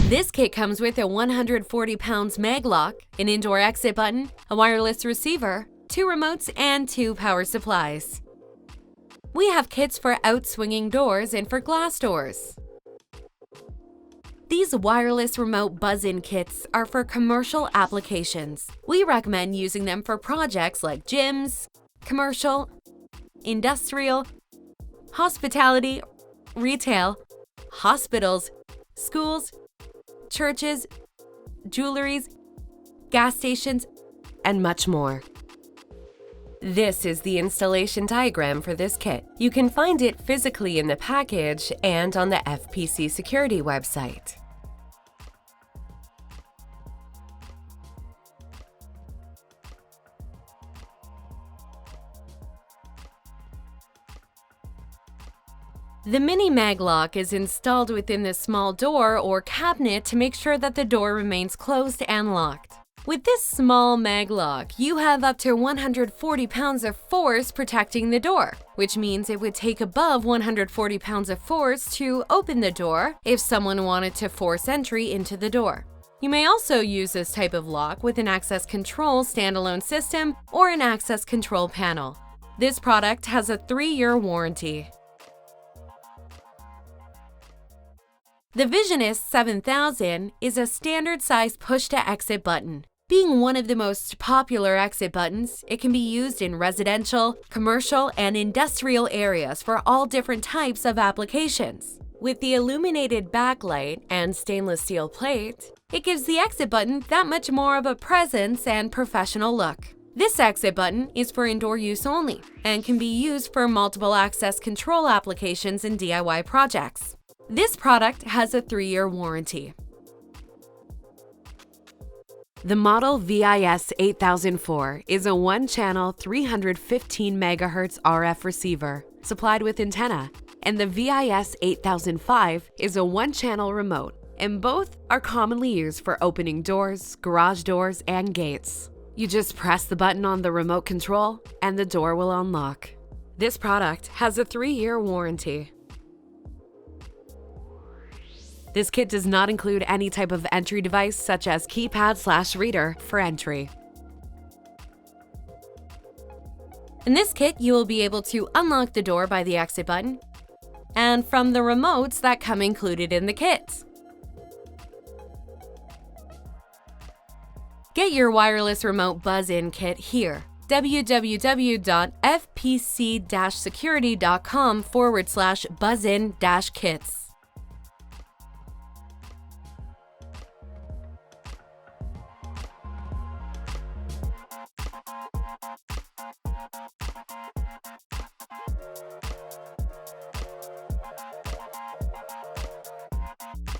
This kit comes with a 140 pounds Maglock, an indoor exit button, a wireless receiver, 2 remotes, and 2 power supplies. We have kits for outswinging doors and for glass doors. These wireless remote buzz-in kits are for commercial applications. We recommend using them for projects like gyms, commercial, industrial, hospitality, retail, hospitals, schools, churches, jewelries, gas stations, and much more. This is the installation diagram for this kit. You can find it physically in the package and on the FPC Security website. The Mini Maglock is installed within the small door or cabinet to make sure that the door remains closed and locked. With this small Maglock, you have up to 140 pounds of force protecting the door, which means it would take above 140 pounds of force to open the door if someone wanted to force entry into the door. You may also use this type of lock with an access control standalone system or an access control panel. This product has a 3-year warranty. The Visionist 7000 is a standard-size push-to-exit button. Being one of the most popular exit buttons, it can be used in residential, commercial, and industrial areas for all different types of applications. With the illuminated backlight and stainless steel plate, it gives the exit button that much more of a presence and professional look. This exit button is for indoor use only and can be used for multiple access control applications and DIY projects. This product has a 3-year warranty. The model VIS 8004 is a 1-channel 315 MHz RF receiver supplied with antenna, and the VIS 8005 is a 1-channel remote, and both are commonly used for opening doors, garage doors, and gates. You just press the button on the remote control and the door will unlock. This product has a 3-year warranty. This kit does not include any type of entry device such as keypad/reader for entry. In this kit, you will be able to unlock the door by the exit button and from the remotes that come included in the kit. Get your wireless remote buzz-in kit here. www.fpc-security.com/buzz-in-kits.